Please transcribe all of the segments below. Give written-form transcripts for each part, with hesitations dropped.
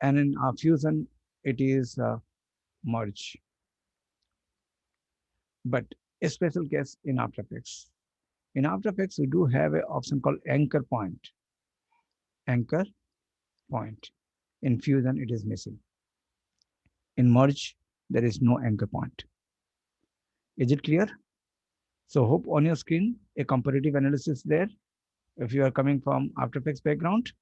And in Fusion, it is merge. But a special case in After Effects. In After Effects, we do have an option called anchor point. Anchor point. In Fusion, it is missing. In merge, there is no anchor point. Is it clear? So hope on your screen, a comparative analysis there. If you are coming from After Effects background,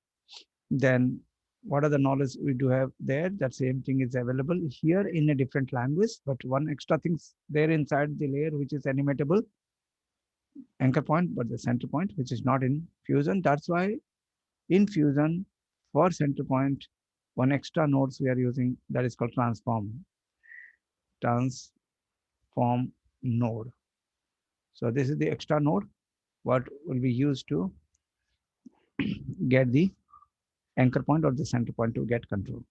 then what are the knowledge we do have there? That same thing is available here in a different language, but one extra things there inside the layer, which is animatable anchor point, but the center point, which is not in Fusion. That's why in Fusion, for center point, one extra nodes we are using that is called transform node. So this is the extra node what will be used to get the anchor point or the center point to get control.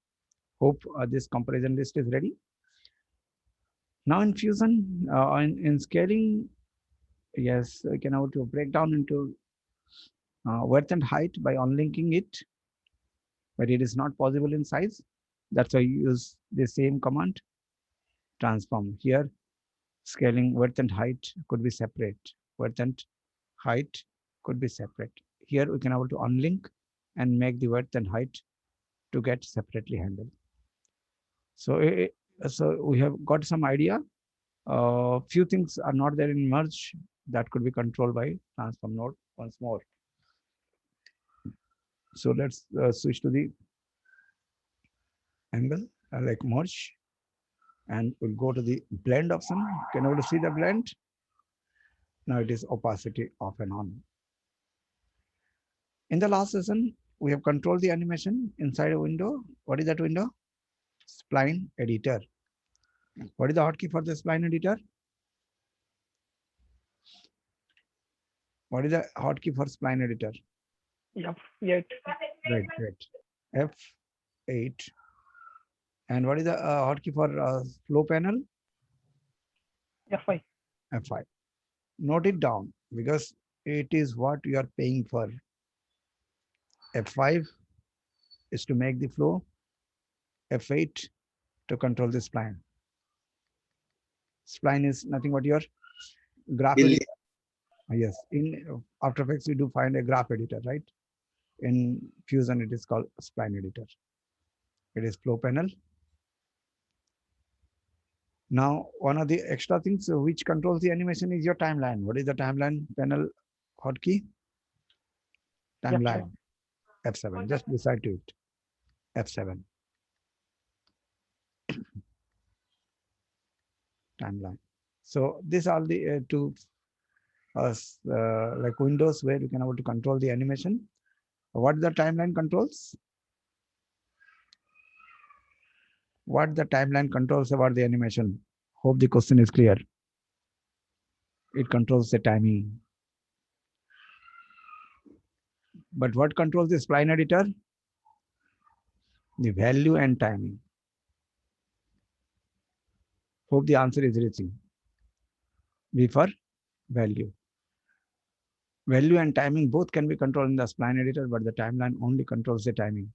Hope this comparison list is ready. Now in Fusion, in scaling, yes, we can have to break down into width and height by unlinking it, but it is not possible in size. That's why you use the same command, transform. Here, scaling width and height could be separate. Width and height could be separate. Here we can able to unlink and make the width and height to get separately handled. So, so we have got some idea. Few things are not there in merge that could be controlled by transform node once more. So let's switch to the angle like merge, and we'll go to the blend option. Can you see the blend? Now it is opacity off and on. In the last session, we have controlled the animation inside a window. What is that window? Spline Editor. What is the hotkey for the Spline Editor? What is the hotkey for Spline Editor? F8. Right. F8. And what is the hotkey for flow panel? F5. F5. Note it down because it is what you are paying for. F5 is to make the flow. F8 to control the spline. Spline is nothing but your graph editor. Yes, in After Effects, you do find a graph editor, right? In Fusion, it is called Spline Editor. It is flow panel. Now, one of the extra things which controls the animation is your timeline. What is the timeline panel hotkey? Timeline. F7, just beside to it. F7. Timeline. So these are the two like windows where you can able to control the animation. What the timeline controls? What the timeline controls about the animation? Hope the question is clear. It controls the timing. But what controls the spline editor? The value and timing. Hope the answer is reaching. V for value. Value and timing both can be controlled in the spline editor, but the timeline only controls the timing.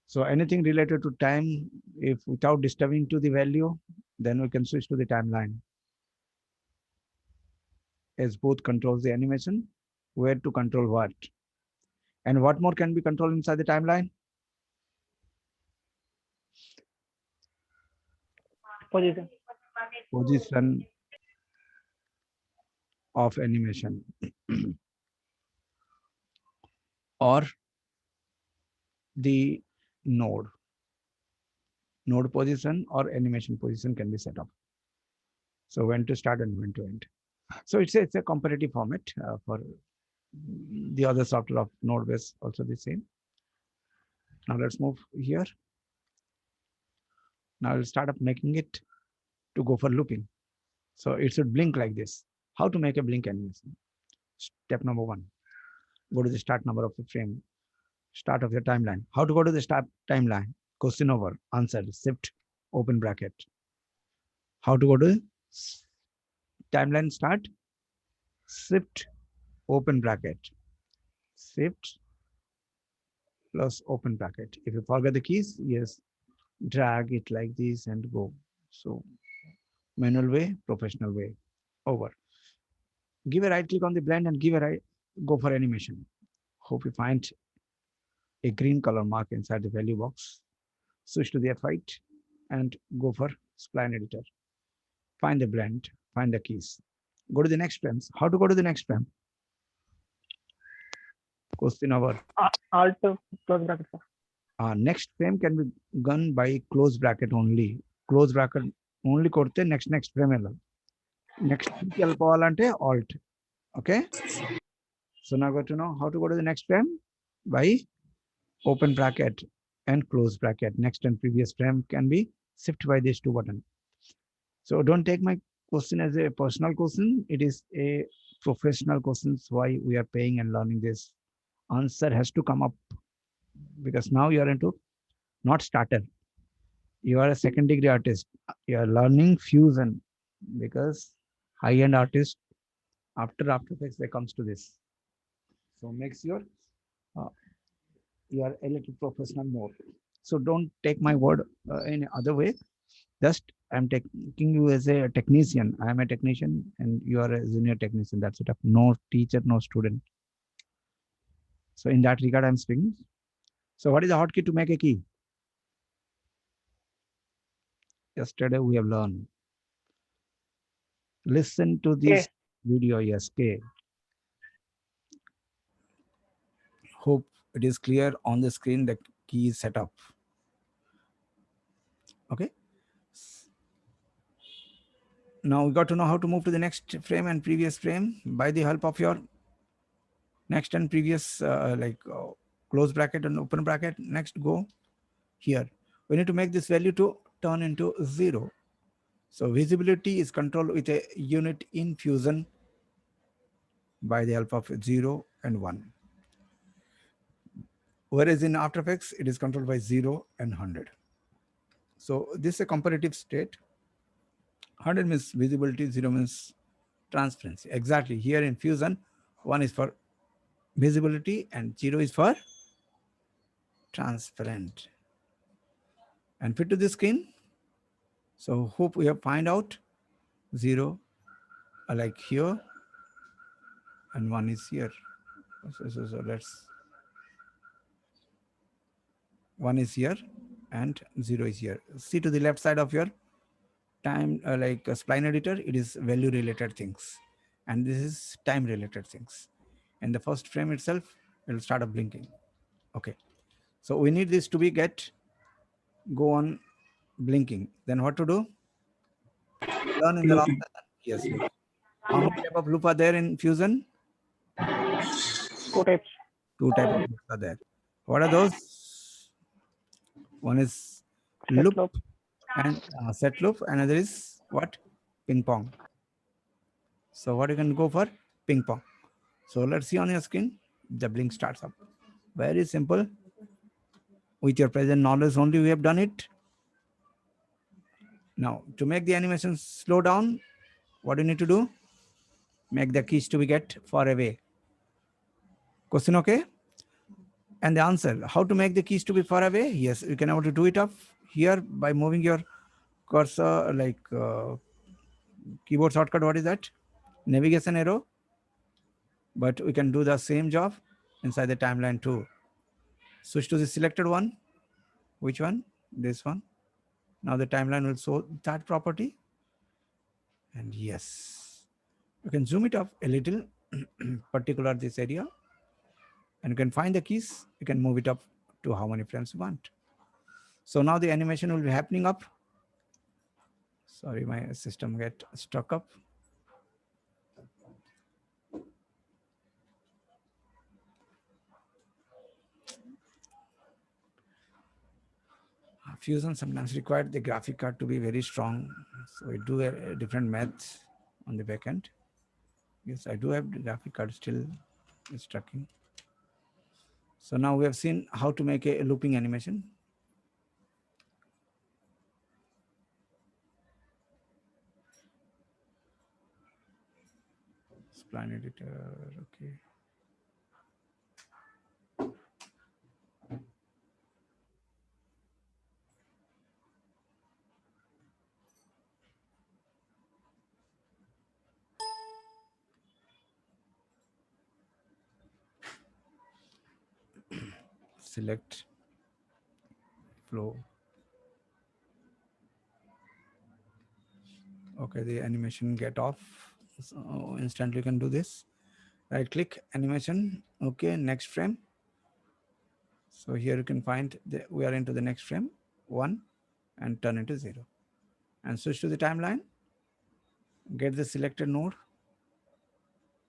So anything related to time, if without disturbing to the value, then we can switch to the timeline. As both controls the animation, where to control what. And what more can be controlled inside the timeline? Position. Position of animation or the node position or animation position can be set up. So when to start and when to end. So it's a comparative format for the other software of Node.js, also the same. Now let's move here. Now we'll start up making it to go for looping. So it should blink like this. How to make a blink animation? Step number 1. Go to the start number of the frame, start of your timeline. How to go to the start timeline? Question over, answer, shift, open bracket. How to go to timeline start? Shift, open bracket. Shift, plus open bracket. If you forget the keys, yes, drag it like this and go. So manual way, professional way, over. Give a right click on the blend and give a right, go for animation. Hope you find a green color mark inside the value box. Switch to the F8 and go for Spline Editor. Find the blend, find the keys. Go to the next frames. How to go to the next frame? Question over. Alt close bracket, sir. Next frame can be done by close bracket only. Close bracket only korte next frame ella. Next kelpovalante alt. Okay. So now got to know how to go to the next frame by open bracket and close bracket. Next and previous frame can be shift by these two buttons. So don't take my question as a personal question. It is a professional question. Why we are paying and learning this. Answer has to come up because now you are into not starter. You are a second degree artist. You are learning fusion because high end artist after Effects they comes to this. So makes your uh, you are a little professional more. So don't take my word in other way. Just I'm taking you as a technician. I am a technician and you are a junior technician. That's it. No teacher, no student. So in that regard, I'm speaking. So what is the hotkey to make a key? Yesterday we have learned. Listen to K. this video. Yes, K. Hope it is clear on the screen. The key is set up. Okay. Now we got to know how to move to the next frame and previous frame by the help of your next and previous close bracket and open bracket. Next go here. We need to make this value to turn into 0. So visibility is controlled with a unit in Fusion by the help of 0 and 1. Whereas in After Effects, it is controlled by 0 and 100. So this is a comparative state. 100 means visibility, 0 means transparency. Exactly. Here in Fusion, 1 is for visibility and 0 is for transparent. And fit to the screen. So hope we have find out 0 like here and 1 is here. So let's 1 is here and 0 is here. See to the left side of your time Spline Editor, it is value related things and this is time related things. And the first frame itself will start up blinking. Okay, so we need this to be go on blinking. Then what to do? Learn in the last Looping. lesson. Yes, loop. How many type of loop are there in Fusion? Two types. Two type of loops are there. What are those? One is Set loop loop. and set loop. Another is what? Ping pong. So what you can go for? Ping pong. So let's see on your screen. The blink starts up. Very simple. With your present knowledge only we have done it. Now to make the animation slow down, what do you need to do? Make the keys to be get far away. Question okay? And the answer, how to make the keys to be far away? Yes, you can able to do it up here by moving your cursor keyboard shortcut. What is that? Navigation arrow. But we can do the same job inside the timeline too. Switch to the selected one. Which one? This one. Now the timeline will show that property. And yes, you can zoom it up a little, particular this area. And you can find the keys. You can move it up to how many frames you want. So now the animation will be happening up. Sorry, my system get stuck up. Fusion sometimes required the graphic card to be very strong. So we do a different maths on the back end. Yes, I do have the graphic card still instructing. So now we have seen how to make a looping animation. Spline Editor, okay. select flow. Okay, the animation get off. So instantly you can do this. Right click animation. Okay, next frame. So here you can find we are into the next frame 1 and turn into 0 and switch to the timeline. Get the selected node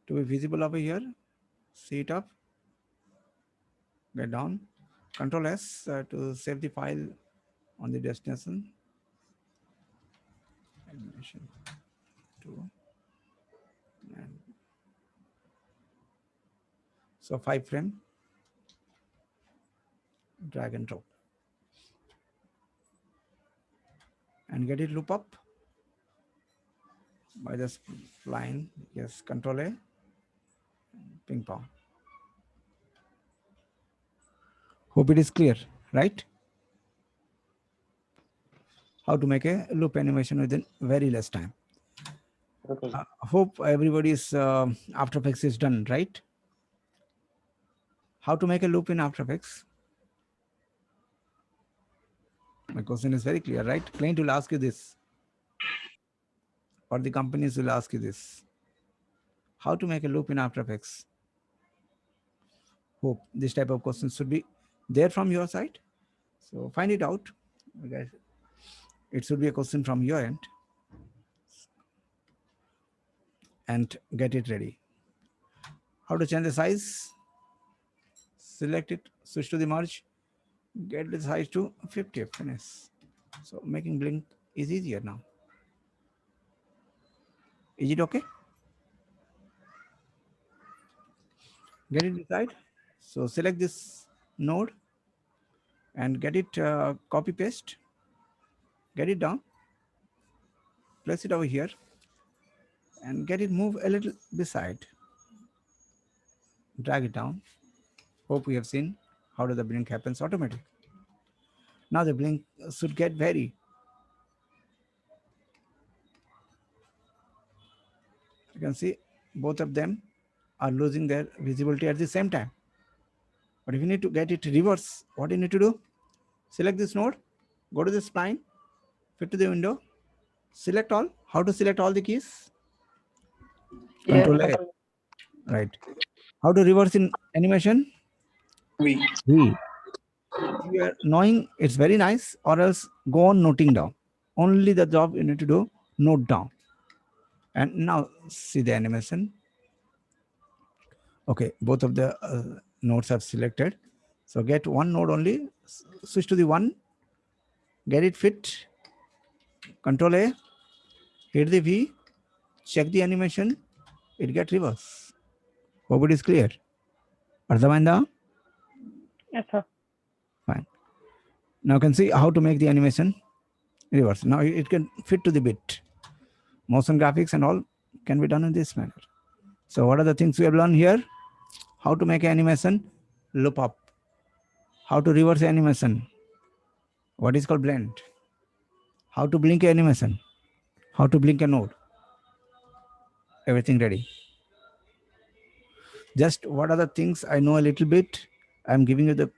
to be visible over here. See it up, get down, Control S to save the file on the destination. Animation 2 and so 5 frame, drag and drop and get it loop up by the spline. Yes, Control A, ping pong. Hope it is clear, right? How to make a loop animation within very less time. Okay. Hope everybody's After Effects is done, right? How to make a loop in After Effects? My question is very clear, right? Client will ask you this, or the companies will ask you this. How to make a loop in After Effects? Hope this type of questions should be there from your side. So find it out. Okay. It should be a question from your end and get it ready. How to change the size? Select it, switch to the merge, get the size to 50, finish. So making blink is easier now. Is it okay? Get it inside. So select this node and get it copy paste, get it down, place it over here and get it move a little beside, drag it down. Hope we have seen how does the blink happens automatic. Now the blink should get very. You can see both of them are losing their visibility at the same time. But if you need to get it reverse, what you need to do? Select this node, go to the spline, fit to the window, select all. How to select all the keys? Yes, Control A. Control. Right. How to reverse in animation? We. V. If you are knowing, it's very nice, or else go on noting down. Only the job you need to do, note down. And now see the animation. Okay, both of the nodes have selected. So get one node only, switch to the one, get it fit, Control A, hit the V, check the animation, it get reverse. Hope it is clear. Ardhaminda? Yes, sir. Fine. Now you can see how to make the animation reverse. Now it can fit to the bit. Motion graphics and all can be done in this manner. So what are the things we have learned here? How to make an animation loop up. How to reverse animation. What is called blend. How to blink animation. How to blink a node. Everything ready. Just what are the things I know a little bit. I'm giving you the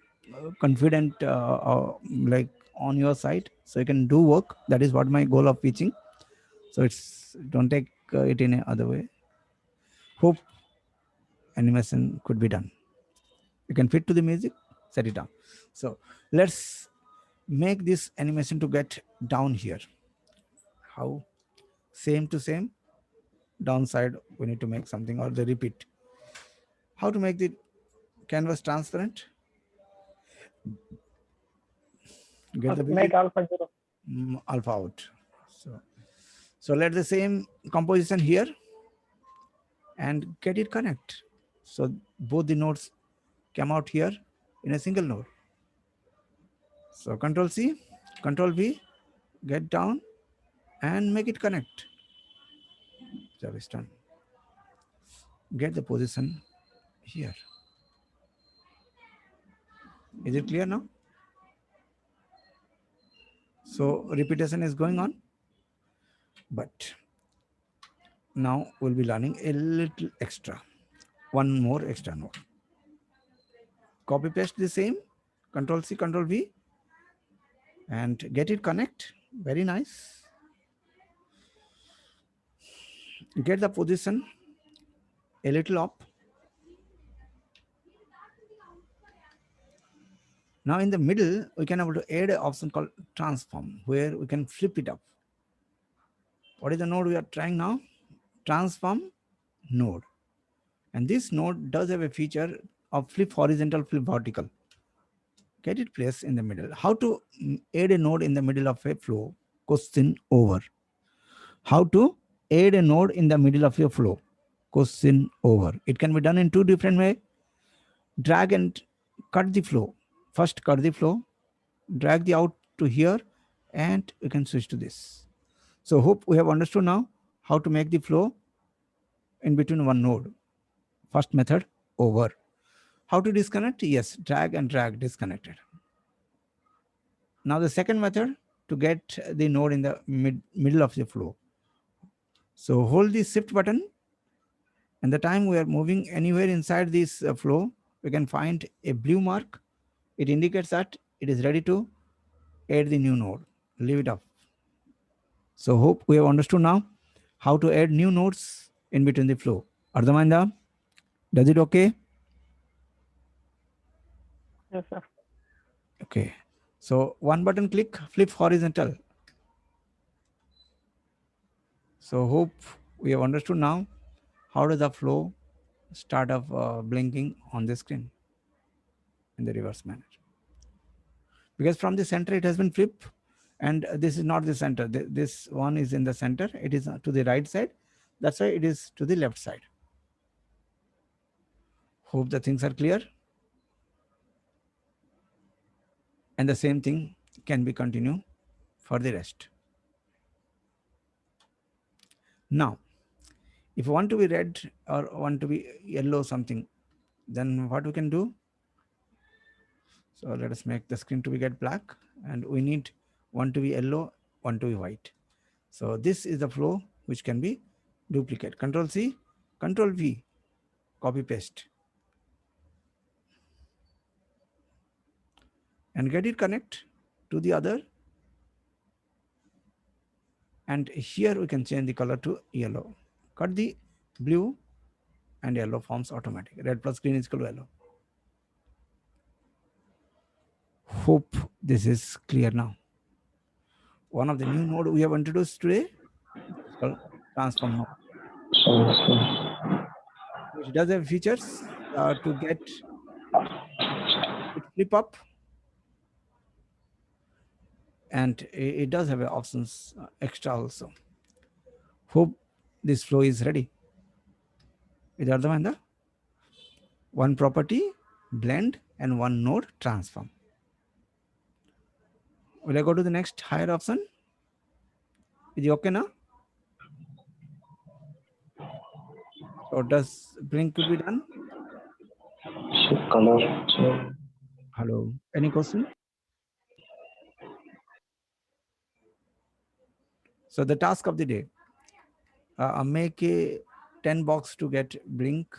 confident like on your side, so you can do work. That is what my goal of teaching. So it's don't take it in a other way. Hope animation could be done. You can fit to the music, set it down. So let's make this animation to get down here. How? Same to same. Downside, we need to make something or the repeat. How to make the canvas transparent? Get the Make alpha 0. alpha out. So let the same composition here and get it connect. So both the nodes come out here in a single node. So Control C, Control V, get down and make it connect. Job is done. Get the position here. Is it clear now? So repetition is going on, but now we'll be learning a little extra. One more extra node. Copy paste the same Control C, Control V, and get it connect. Very nice. Get the position a little up. Now in the middle, we can able to add an option called transform, where we can flip it up. What is the node we are trying now? Transform node. And this node does have a feature of flip horizontal, flip vertical. Get it placed in the middle. How to add a node in the middle of a flow? Question over. How to add a node in the middle of your flow? Question over. It can be done in two different ways. Drag and cut the flow. First cut the flow, drag the out to here, and we can switch to this. So hope we have understood now how to make the flow in between one node. First method, over. How to disconnect? Yes, drag and drag, disconnected. Now the second method, to get the node in the middle of the flow. So hold the shift button, and the time we are moving anywhere inside this flow, we can find a blue mark. It indicates that it is ready to add the new node. Leave it up. So hope we have understood now how to add new nodes in between the flow. Ardhamanda, does it okay? Yes, sir. Okay. So one button click, flip horizontal. So hope we have understood now how does the flow start of blinking on the screen in the reverse manner. Because from the center it has been flipped, and this is not the center. This one is in the center. It is to the right side. That's why it is to the left side. Hope the things are clear. And the same thing can be continued for the rest. Now, if you want to be red or want to be yellow something, then what we can do? So let us make the screen to be get black, and we need one to be yellow, one to be white. So this is the flow which can be duplicate. Control C, Control V, copy paste, and get it connect to the other. And here we can change the color to yellow. Cut the blue, and yellow forms automatic. Red plus green is equal to yellow. Hope this is clear now. One of the new node we have introduced today is called transform node, which does have features to get it flip up, and it does have options extra also. Hope this flow is ready. Is that one property, blend, and one node, transform. Will I go to the next higher option? Is it okay now? So does blink could be done? Shift color. So, Hello. Any question? So the task of the day, make a 10 box to get blink,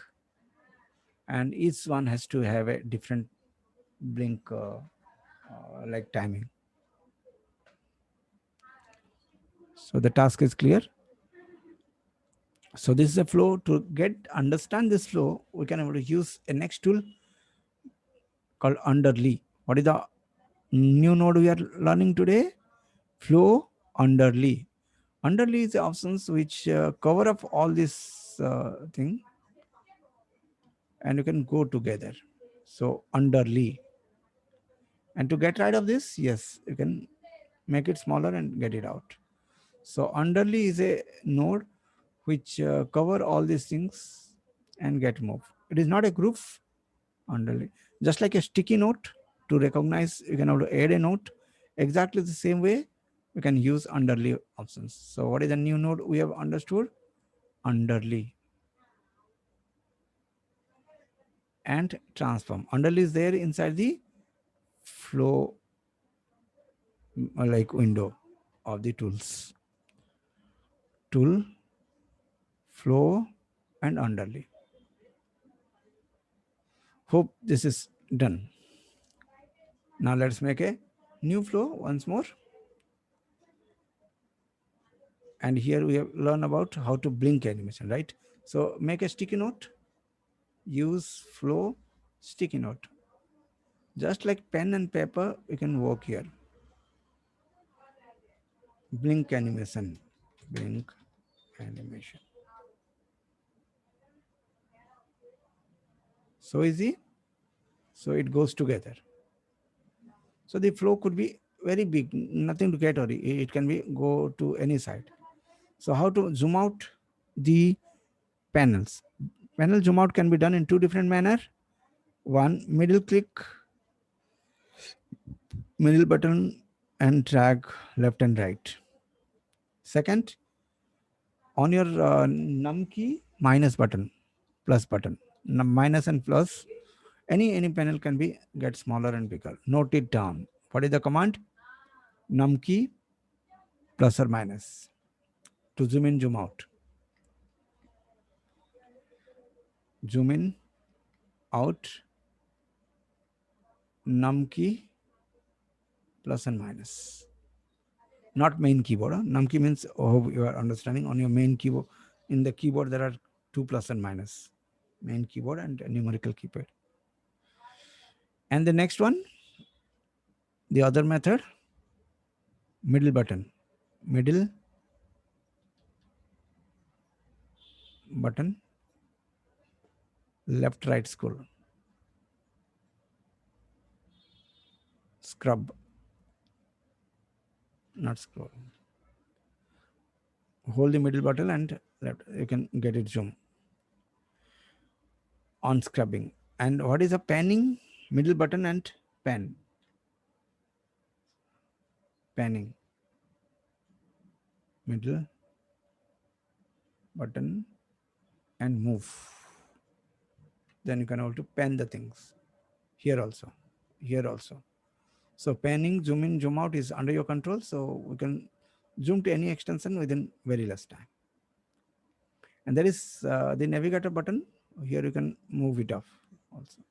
and each one has to have a different blink like timing. So the task is clear. So this is a flow. To understand this flow, we can able to use a next tool called underly. What is the new node we are learning today? Flow underly. Underly is the options which cover up all this thing, and you can go together. So underly. And to get rid of this, yes, you can make it smaller and get it out. So underly is a node which cover all these things and get moved. It is not a group underly. Just like a sticky note, to recognize, you can also add a note. Exactly the same way, we can use underly options. So what is the new node we have understood? Underly and transform. Underly is there inside the flow like window of the tools. Tool, flow, and underly. Hope this is done. Now let's make a new flow once more. And here we have learned about how to blink animation, right? So make a sticky note, use flow sticky note. Just like pen and paper, we can work here. Blink animation, blink animation. So easy. So it goes together. So the flow could be very big, nothing to get, or it can be go to any side. So how to zoom out the panels? Panel zoom out can be done in two different manner. One, middle click, middle button and drag left and right. Second, on your num key, minus button, plus button. Minus and plus, any panel can be get smaller and bigger. Note it down. What is the command? Num key plus or minus to zoom in, zoom out. Zoom in, out, num key plus and minus. Not main keyboard. Num key means, oh, you are understanding, on your main keyboard. In the keyboard, there are two plus and minus. Main keyboard and numerical keypad. And the next one, the other method, middle button. Middle button, left right scroll. Scrub, not scroll. Hold the middle button and left, you can get it zoom. On scrubbing. And what is a panning? Middle button and pan. Panning. Middle button and move. Then you can also pan the things. Here also. Here also. So panning, zoom in, zoom out is under your control. So we can zoom to any extension within very less time. And there is the navigator button. Here you can move it off also.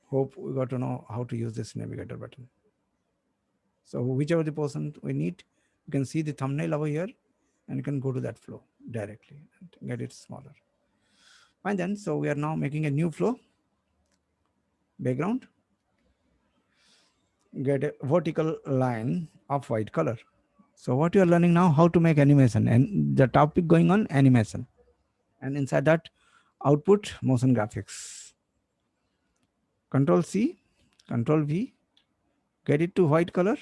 Hope we got to know how to use this navigator button. So whichever the person we need, you can see the thumbnail over here and you can go to that flow directly and get it smaller. Fine then, so we are now making a new flow. Background. Get a vertical line of white color. So what you are learning now, how to make animation, and the topic going on animation. And inside that, output motion graphics. Control C, Control V, get it to white color.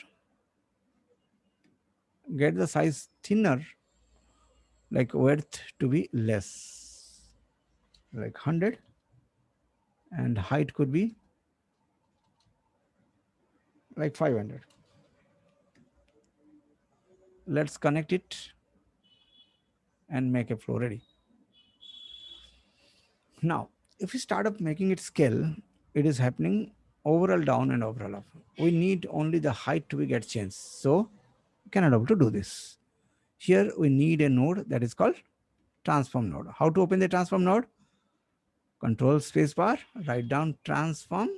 Get the size thinner, like width to be less, like 100, and height could be like 500. Let's connect it and make a flow ready. Now, if we start up making it scale, it is happening overall down and overall up. We need only the height to be get changed. So we cannot able to do this. Here we need a node that is called transform node. How to open the transform node? Control space bar, write down transform,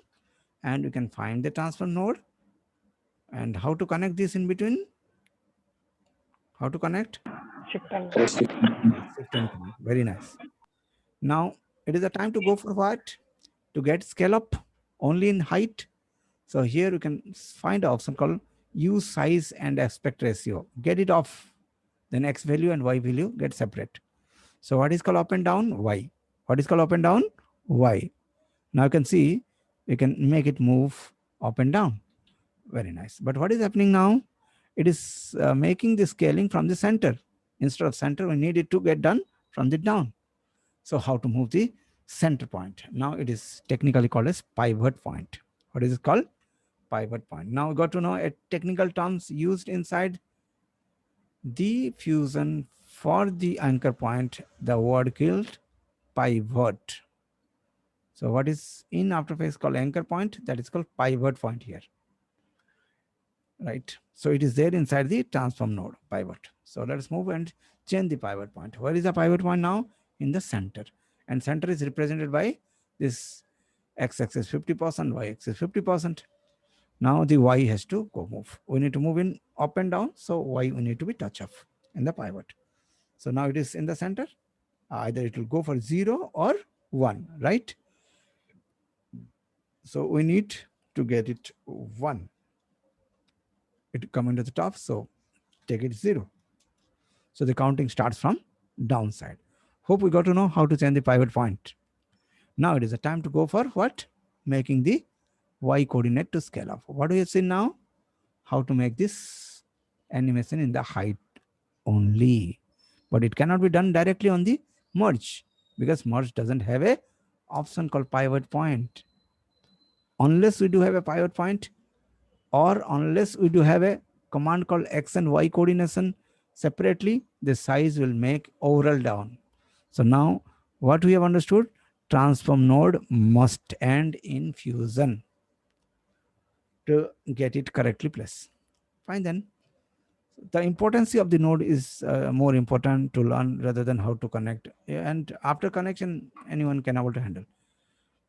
and you can find the transform node. And how to connect this in between? How to connect? Shift and Yes, shift and connect. Very nice. Now it is the time to go for what? To get scale up only in height. So here you can find an option called use size and aspect ratio. Get it off. Then X value and Y value get separate. So what is called up and down? Y. What is called up and down? Y. Now you can see you can make it move up and down. Very nice. But what is happening now? It is making the scaling from the center. Instead of center, we need it to get done from the down. So how to move the center point? Now it is technically called as pivot point. What is it called? Pivot point. Now we got to know a technical terms used inside the fusion for the anchor point. The word called pivot. So what is in After Effects called anchor point? That is called pivot point here. Right. So it is there inside the transform node pivot. So let's move and change the pivot point. Where is the pivot point now? In the center. And center is represented by this x-axis 50%, y-axis 50%. Now the y has to go move. We need to move in up and down. So y we need to be touch off in the pivot. So now it is in the center. Either it will go for 0 or 1, right? So we need to get it 1. It come into the top. So take it 0. So the counting starts from downside. Hope we got to know how to change the pivot point. Now it is a time to go for what? Making the y coordinate to scale up. What do you see now? How to make this animation in the height only. But it cannot be done directly on the merge, because merge doesn't have a option called pivot point. Unless we do have a pivot point, or unless we do have a command called x and y coordination separately, the size will make overall down. So now what we have understood, transform node must end in fusion to get it correctly placed. Fine then. The importance of the node is more important to learn rather than how to connect. And after connection, anyone can able to handle.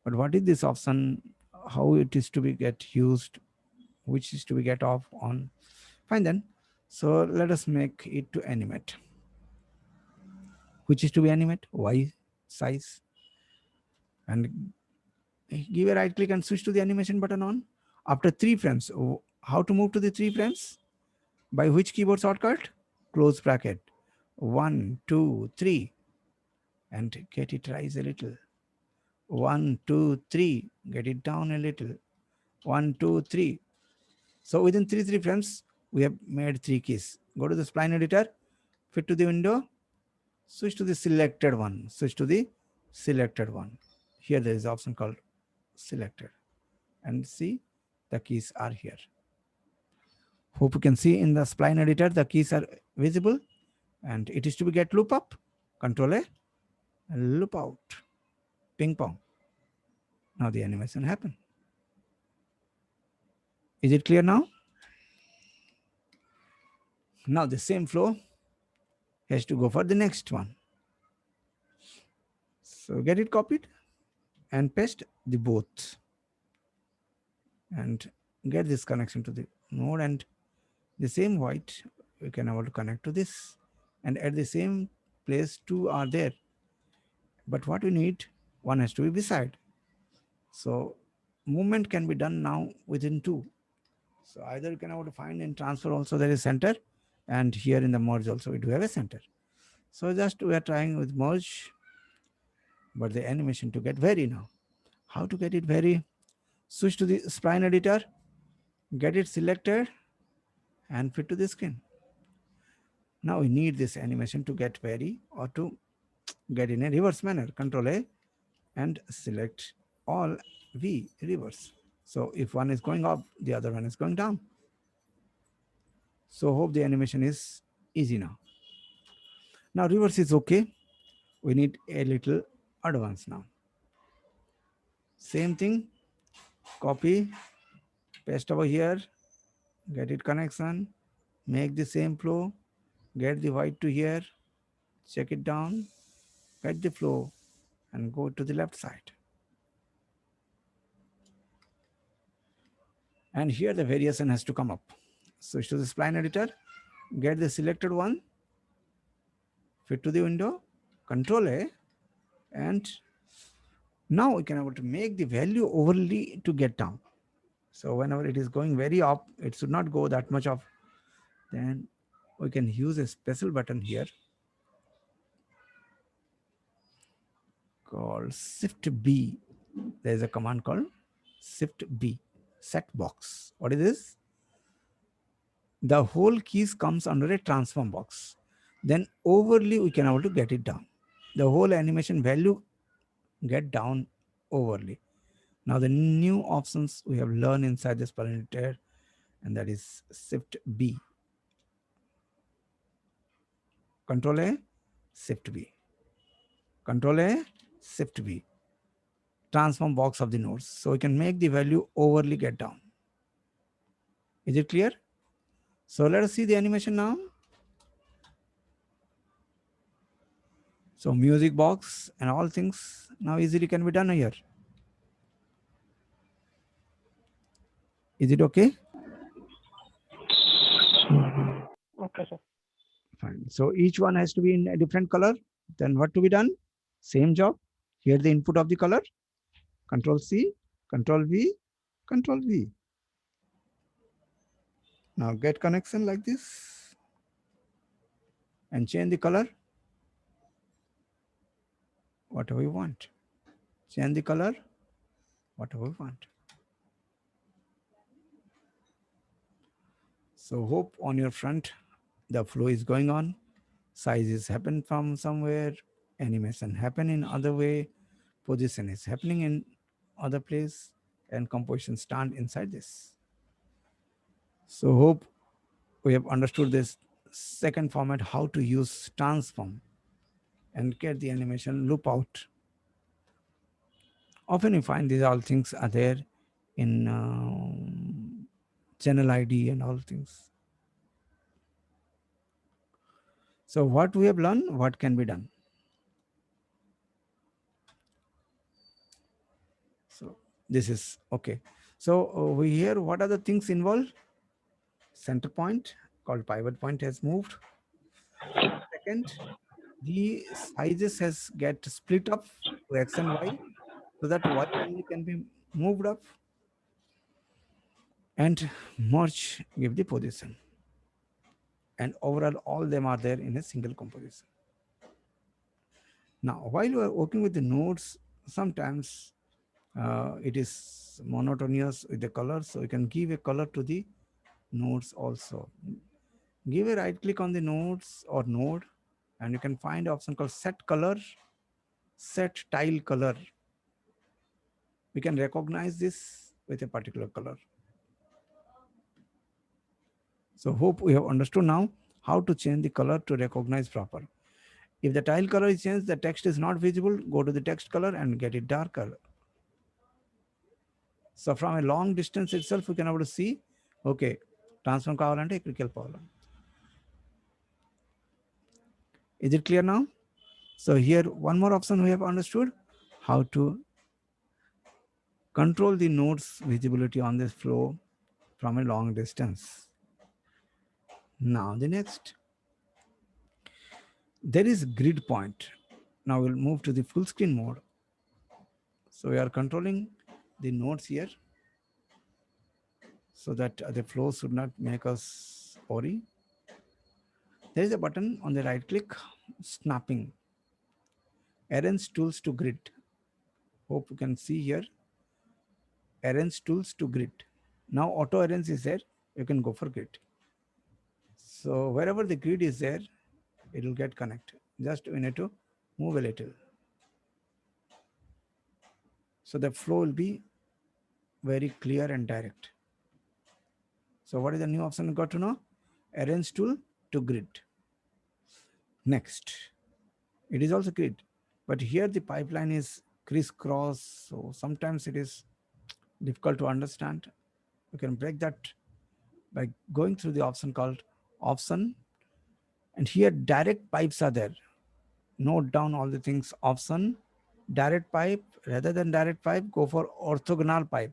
But what is this option? How it is to be get used? Which is to be get off on? Fine then. So let us make it to animate. Which is to be animate? Y size. And give a right click and switch to the animation button on. After 3 frames, how to move to the 3 frames? By which keyboard shortcut? Close bracket. 1, 2, 3. And get it rise a little. 1, 2, 3. Get it down a little. 1, 2, 3. So within 3 frames, we have made 3 keys. Go to the spline editor, fit to the window, switch to the selected one, switch to the selected one. Here there is an option called selected, and see the keys are here. Hope you can see in the spline editor the keys are visible, and it is to be get loop up, control A, and loop out, ping pong. Now the animation happen. Is it clear now? Now the same flow has to go for the next one. So get it copied and paste the both, and get this connection to the node, and the same white we can able to connect to this, and at the same place 2 are there, but what we need, one has to be beside. So movement can be done now within 2. So either you can able to find in transfer also there is center, and here in the merge also we do have a center. So just we are trying with merge, but the animation to get vary now. How to get it vary? Switch to the spline editor, get it selected, and fit to the screen. Now we need this animation to get vary or to get in a reverse manner. Control A and select all V reverse. So if one is going up, the other one is going down. So hope the animation is easy now. Now reverse is okay. We need a little advance now. Same thing, copy, paste over here, get it connection, make the same flow, get the white to here, check it down, get the flow, and go to the left side. And here the variation has to come up. Switch to the spline editor, get the selected one, fit to the window, control A, and now we can able to make the value overly to get down. So whenever it is going very up, it should not go that much up. Then we can use a special button here called Shift B. There is a command called Shift B, set box. What is this? The whole keys comes under a transform box. Then overly we can able to get it down. The whole animation value get down overly. Now the new options we have learned inside this parameter, and that is Shift B. Control A, Shift B. Control A, Shift B. Transform box of the nodes. So we can make the value overly get down. Is it clear? So let us see the animation now. So music box and all things now easily can be done here. Is it okay? Okay, sir. Fine. So each one has to be in a different color. Then what to be done? Same job. Here the input of the color. Control C, Control V, Control V. Now get connection like this and change the color whatever you want. Change the color whatever you want. So hope on your front the flow is going on. Sizes happen from somewhere. Animation happen in other way. Position is happening in other place, and composition stand inside this. So hope we have understood this second format, how to use transform and get the animation loop out. Often you find these all things are there in channel ID and all things. So what we have learned, what can be done. So this is okay. So we here, what are the things involved? Center point called pivot point has moved. Second, the sizes has get split up to X and Y so that Y only can be moved up, and merge give the position. And overall, all them are there in a single composition. Now, while you are working with the nodes, sometimes it is monotonous with the color, so you can give a color to the nodes also. Give a right click on the nodes or node, and you can find an option called set color, set tile color. We can recognize this with a particular color. So hope we have understood now how to change the color to recognize proper. If the tile color is changed, the text is not visible, go to the text color and get it darker. So from a long distance itself, we can able to see, okay, transform kavalante ikkadiki వెళ్ళిపోవాలి. Is it clear now? So here one more option we have understood, how to control the nodes visibility on this flow from a long distance. Now the next, there is grid point. Now we'll move to the full screen mode. So we are controlling the nodes here so that the flow should not make us worry. There is a button on the right click, snapping, arrange tools to grid. Hope you can see here, arrange tools to grid. Now auto arrange is there, you can go for grid. So wherever the grid is there, it will get connected. Just we need to move a little. So the flow will be very clear and direct. So what is the new option we got to know? Arrange tool to grid. Next, it is also grid, but here the pipeline is crisscross, so sometimes it is difficult to understand. You can break that by going through the option called option, and here direct pipes are there. Note down all the things. Option, direct pipe. Rather than direct pipe, go for orthogonal pipe.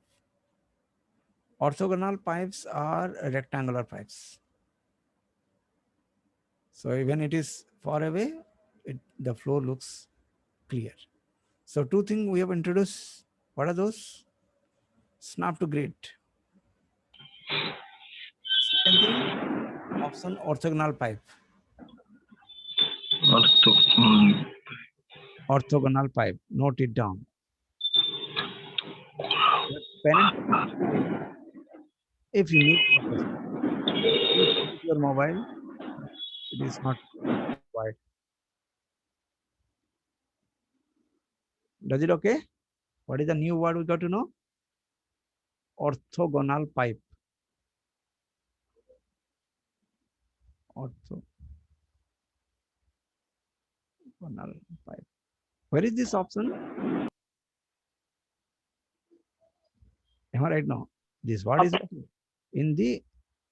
Orthogonal pipes are rectangular pipes. So when it is far away, the flow looks clear. So two things we have introduced. What are those? Snap to grid. Second thing, option orthogonal pipe. Ortho- Orthogonal pipe. Note it down. But pen and paper is okay if you need purpose. If with your mobile, it is not required. Does it okay? What is the new word we got to know? Orthogonal pipe. Orthogonal pipe. Where is this option? Am I right now? This word is Okay. in the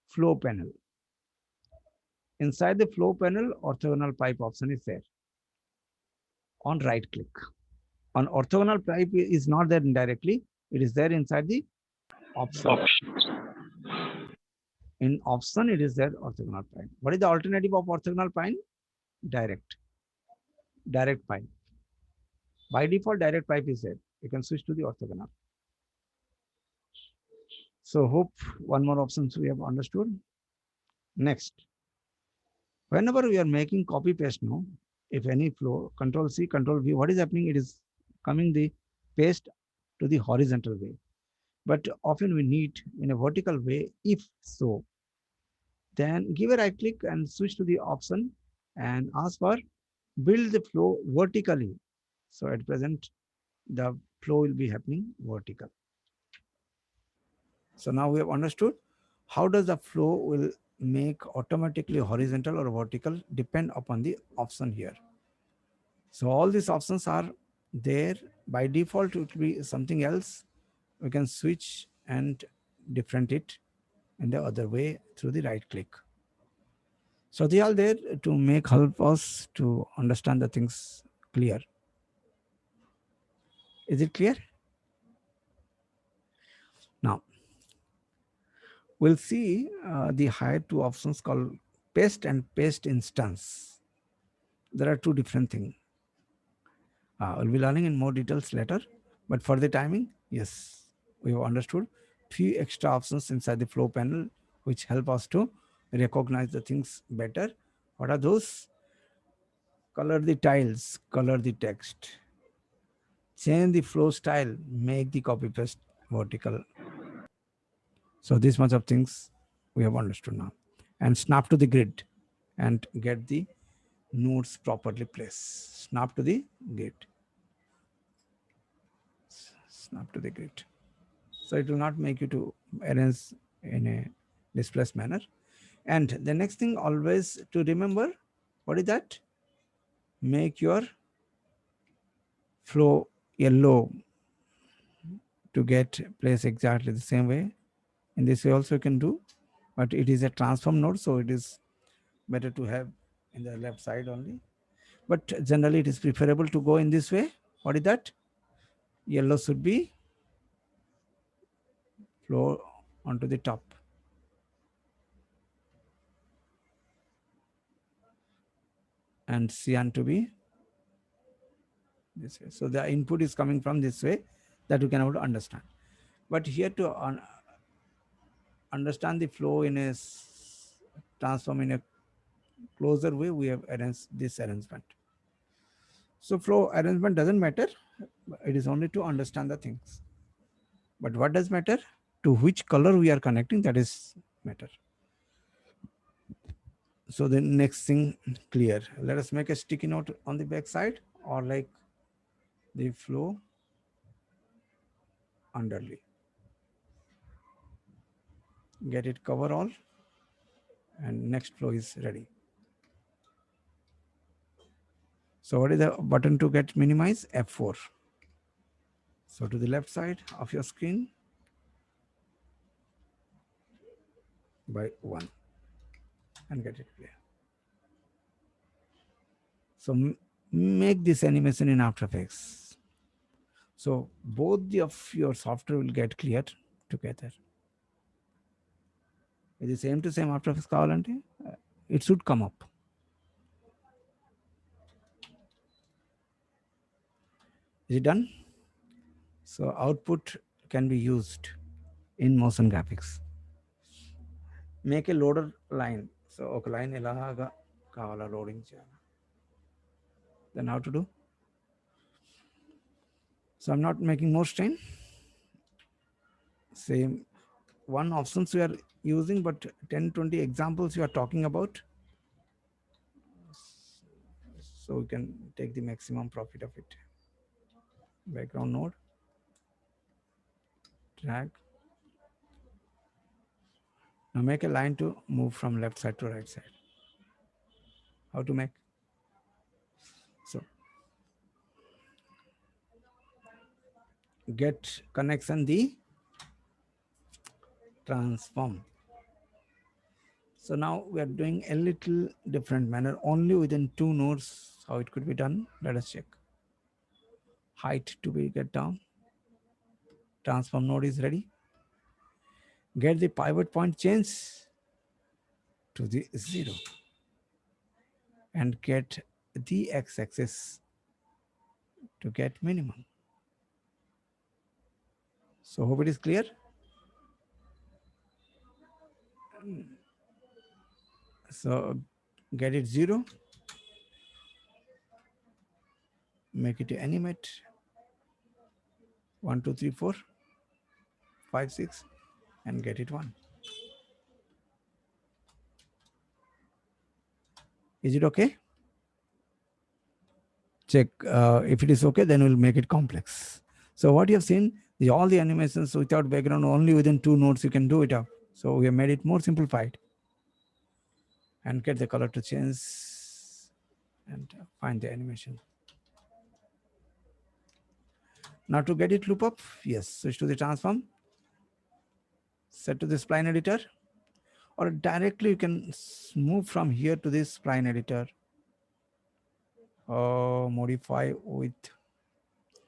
flow panel. Inside the flow panel, orthogonal pipe option is there. On right click. On orthogonal pipe is not there directly. It is there inside the option. options. In option, it is there orthogonal prime. What is the alternative of orthogonal prime? Direct. Direct pipe. By default, direct pipe is there. You can switch to the orthogonal. So hope one more options we have understood. Next, whenever we are making copy paste now, if any flow, control C, control V, what is happening? It is coming the paste to the horizontal way. But often we need in a vertical way. If so, then give a right click and switch to the option and ask for build the flow vertically. So at present, the flow will be happening vertical. So now we have understood how does the flow will make automatically horizontal or vertical depend upon the option here. So all these options are there. By default, it will be something else. We can switch and different it in the other way through the right click. So they are there to make help us to understand the things clear. Is it clear? Now we'll see the higher two options called paste and paste instance. There are two different things. We'll be learning in more details later, but for the timing, yes, we have understood few extra options inside the flow panel which help us to recognize the things better. What are those? Color the tiles, color the text, change the flow style, make the copy paste vertical. So this much of things we have understood now. And snap to the grid and get the nodes properly placed. Snap to the grid. Snap to the grid. So it will not make you to arrange in a displaced manner. And the next thing always to remember, what is that? Make your flow yellow to get placed exactly the same way. In this way also you can do, but it is a transform node, so it is better to have in the left side only. But generally it is preferable to go in this way. What is that? Yellow should be flow onto the top. And cyan to be this way. So the input is coming from this way, that you can able to understand. But here to understand the flow in a transform in a closer way, we have arranged this arrangement. So flow arrangement doesn't matter. It is only to understand the things. But what does matter? To which color we are connecting, that is matter. So the next thing clear. Let us make a sticky note on the back side, or like the flow underlay. Get it cover all, and next flow is ready. So what is the button to get minimize? F4. So to the left side of your screen by 1 and get it clear. So make this animation in After Effects. So both of your software will get cleared together. Is it same to same After Effects కావాలంటే it should come up. Is it done? So output can be used in motion graphics. Make a loader line. So ఒక line ఎలాగా కావాలా loading చేయాలి. Then how to do? So I'm not making more strain. Same one options we are using, but 10-20 examples you are talking about. So we can take the maximum profit of it. Background node, drag. Now make a line to move from left side to right side. How to make? So get connection the transform. So now we are doing a little different manner, only within two nodes. How it could be done? Let us check. Height to be get down. Transform node is ready. Get the pivot point change to the 0 and get the x-axis to get minimum. So hope it is clear. So get it 0, make it animate 1 2 3 4 5 6 and get it 1. Is it okay? Check if it is okay, then we'll make it complex. So what you have seen is all the animations without background, only within 2 nodes you can do it up. So we have made it more simplified. And get the color to change and find the animation. Now to get it loop up, yes, switch to the transform, set to the spline editor, or directly you can move from here to this spline editor, modify with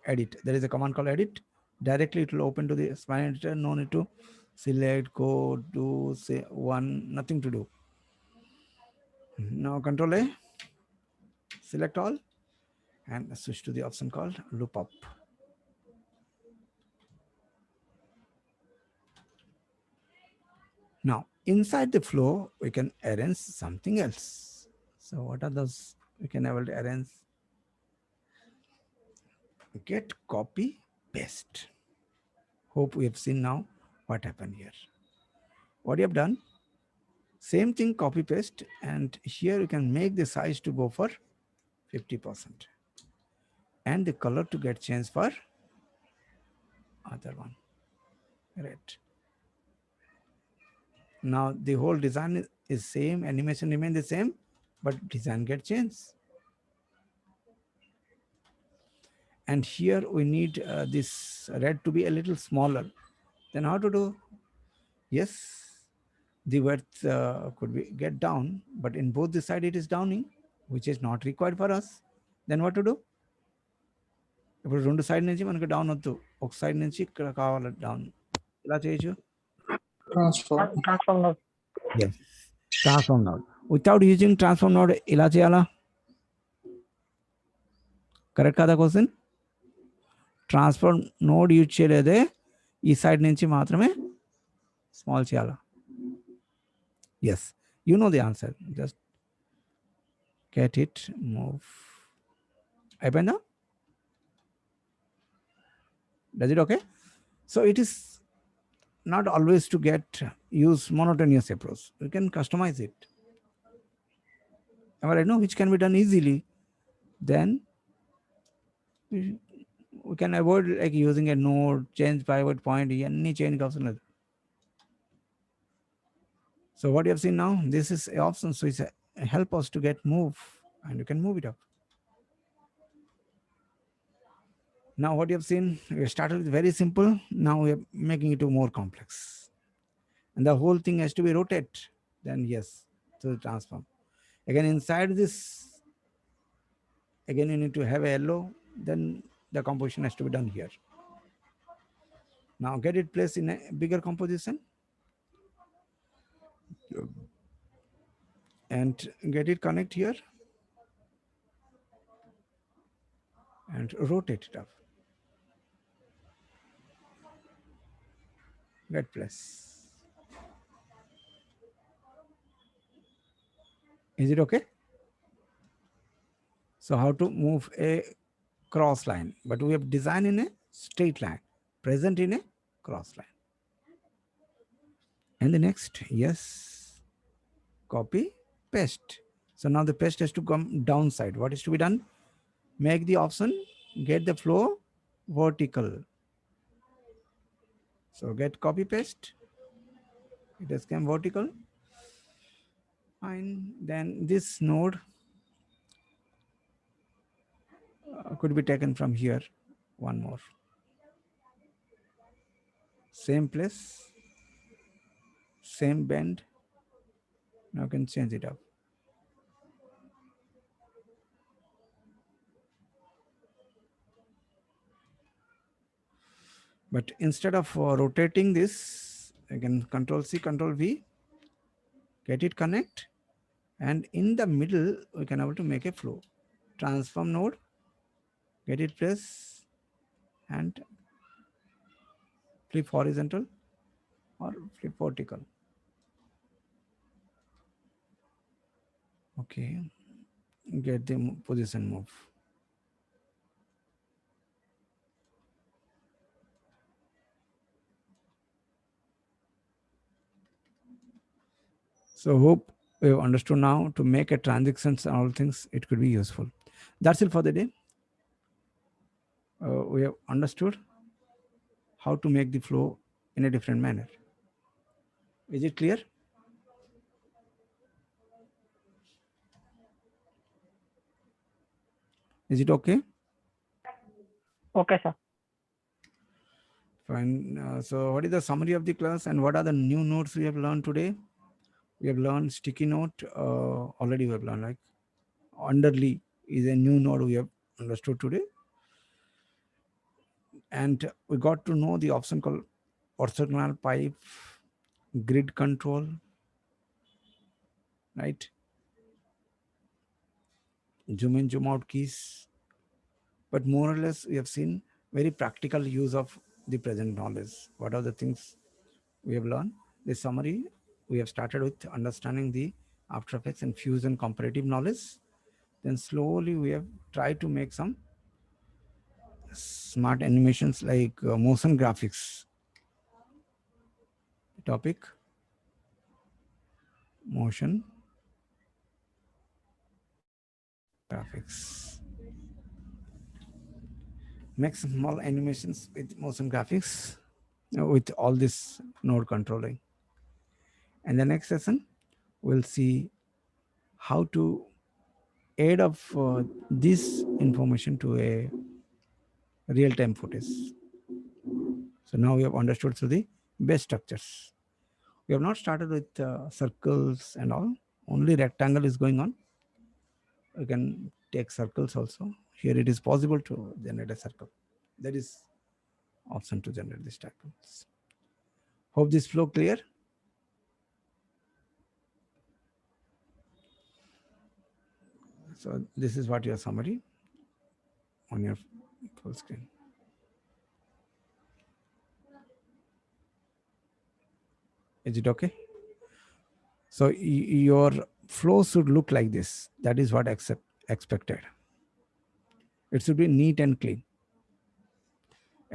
edit. There is a command called edit. Directly it will open to the spline editor. No need to select, go, do, say one, nothing to do. Now Control A, select all, and switch to the option called loop up. Now inside the flow, we can arrange something else. So what are those we can able to arrange? Get, copy, paste. Hope we have seen now what happened here. What you have done, same thing, copy paste, and here you can make the size to go for 50% and the color to get changed for other one, red. Now the whole design is same, animation remain the same, but design get changed. And here we need this red to be a little smaller. Then how to do? Yes, the width could be get down, but in both the side it is downing, which is not required for us. Then what to do? ఇప్పుడు రెండు side నుంచి మనకు down వద్దు, ఒక side నుంచి ఇక్కడ కావాలి down. ఎలా చేయొచ్చు? Transform node. Yes, transform node. Without using transform node ఎలా చేయాలా? కరెక్ట్ కదా క్వశ్చన్? ట్రాన్స్ఫార్మ్ నోడ్ యూజ్ చేయలేదే, ఈ సైడ్ నుంచి మాత్రమే స్మాల్ చేయాలా? Yes, you know the answer. Just get it, move. అయిపోయిందా? Does it okay? So it is not always to get use monotonous approach. You can customize it. Am I right? No, which can be done easily. Then we can avoid like using a node, change pivot point, any change అవసరం లేదు. So what you have seen now, this is an option, so it's help us to get move, and you can move it up. Now what you have seen, we started with very simple. Now we are making it more complex, and the whole thing has to be rotate. Then yes, to the transform. Again inside this, again you need to have a yellow. Then the composition has to be done here. Now get it placed in a bigger composition and get it connect here and rotate it up. Get place. Is it okay? So how to move a cross line, but we have designed in a straight line, present in a cross line. And the next, yes, copy, paste. So now the paste has to come downside. What is to be done? Make the option, get the flow vertical. So get copy paste. It has come vertical. Fine. Then this node could be taken from here. One more. Same place, same bend. Now I can change it up. But instead of rotating this, Again, Control C, Control V, get it connect. And in the middle, we can able to make a flow. Transform node, get it press and flip horizontal or flip vertical. Okay, get the position move. So hope we have understood now to make a transactions and all things, it could be useful. That's it for the day. We have understood how to make the flow in a different manner. Is it clear? Is it okay? Okay, sir. Fine. So what is the summary of the class and what are the new nodes we have learned today? We have learned sticky note. Already we have learned like underly is a new node we have understood today. And we got to know the option called orthogonal pipe, grid control, right? Zoom in, zoom out keys. But more or less, we have seen very practical use of the present knowledge. What are the things we have learned? The summary, we have started with understanding the After Effects and Fusion comparative knowledge. Then slowly we have tried to make some smart animations like motion graphics. Topic, motion graphics. Make small animations with motion graphics with all this node controlling. And the next session, we'll see how to add up this information to a real-time footage. So now we have understood through the base structures. We have not started with circles and all. Only rectangle is going on. We can take circles also. Here it is possible to generate a circle. There is option to generate these circles. Hope this flow clear. So this is what your summary on your full screen. Is it okay? So your flow should look like this. That is what expected. It should be neat and clean.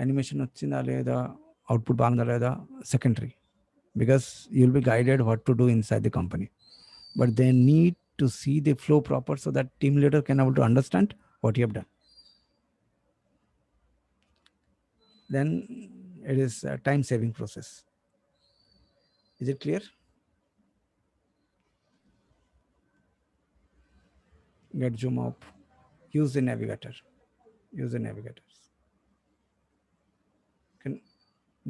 Animation వచ్చిందా లేదా output బాగుందా లేదా secondary, because you'll be guided what to do inside the company. But they need to see the flow proper so that team leader can able to understand what you have done. Then it is a time saving process. Is it clear? Get zoom up. Use the navigator. Use the navigators. Can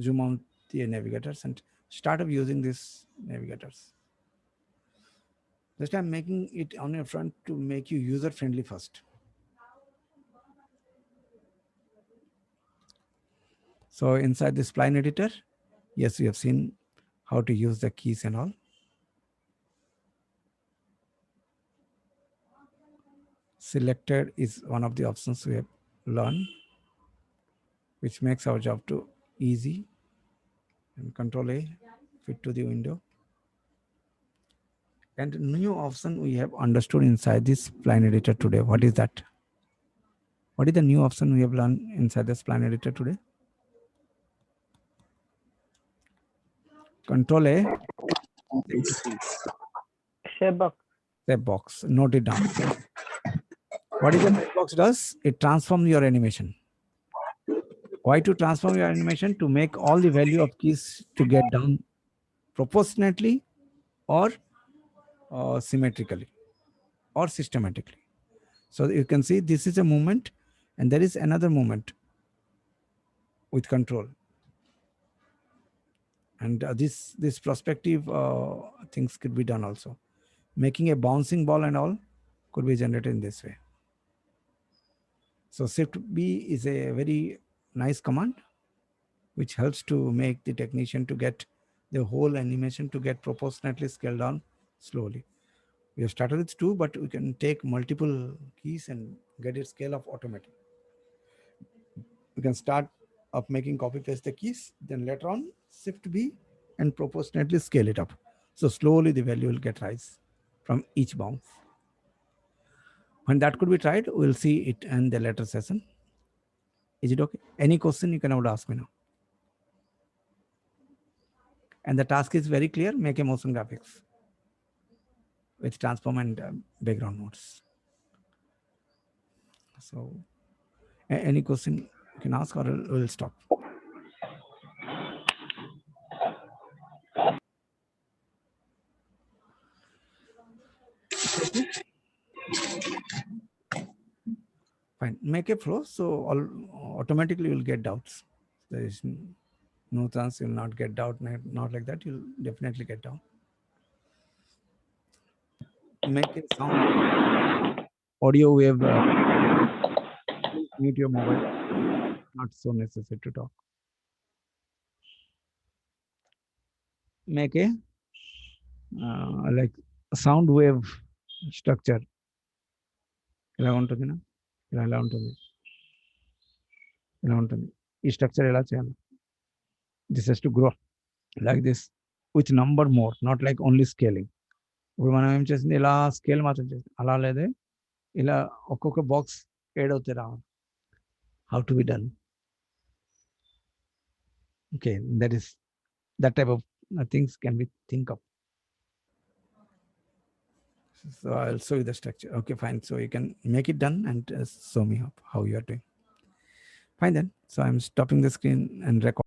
zoom out the navigators and start up using these navigators. Just I'm making it on your front to make you user friendly first. So inside the Spline Editor, yes, we have seen how to use the keys and all. Selected is one of the options we have learned, which makes our job too easy. And Control A, fit to the window. And new option we have understood inside this Spline Editor today. What is that? What is the new option we have learned inside the Spline Editor today? Control A. Shape box. Shape box. Note it down. What is the shape box does? It transforms your animation. Why to transform your animation? To make all the value of keys to get down proportionately or symmetrically or systematically. So you can see this is a movement and there is another movement with control. And this perspective things could be done also. Making a bouncing ball and all could be generated in this way. So Shift B is a very nice command which helps to make the technician to get the whole animation to get proportionately scaled down slowly. We have started with 2, but we can take multiple keys and get it scale up automatic. We can start up making copy paste the keys, then later on shift B and proportionately scale it up. So slowly the value will get rise from each bounce. When that could be tried, we'll see it in the later session. Is it okay? Any question you can ask me now. And the task is very clear, make a motion graphics with transform and background nodes. So any question you can ask or we'll stop. Okay. Fine. Make a flow so automatically you'll get doubts. There is no chance you'll not get doubt. Not like that. You'll definitely get down. Make a sound audio wave. Mute your mobile. Not so necessary to talk. Make a like sound wave structure. ఇలా ఉంటుందినా ఇలా ఉంటుంది ఇలా ఉంటుంది ఈ structure ఎలా చేయాలి this has to grow like this with number more not like only scaling ఇప్పుడు మనం ఏం చేసింది ఇలా స్కేల్ మాత్రం చేసింది అలా లేదే ఇలా ఒక్కొక్క బాక్స్ యాడ్ అవుతాయి రావాలి how to be done okay that is that type of things can be think of. So I'll show you the structure. Okay, fine. So you can make it done and show me how you are doing. Fine then. So I'm stopping the screen and record.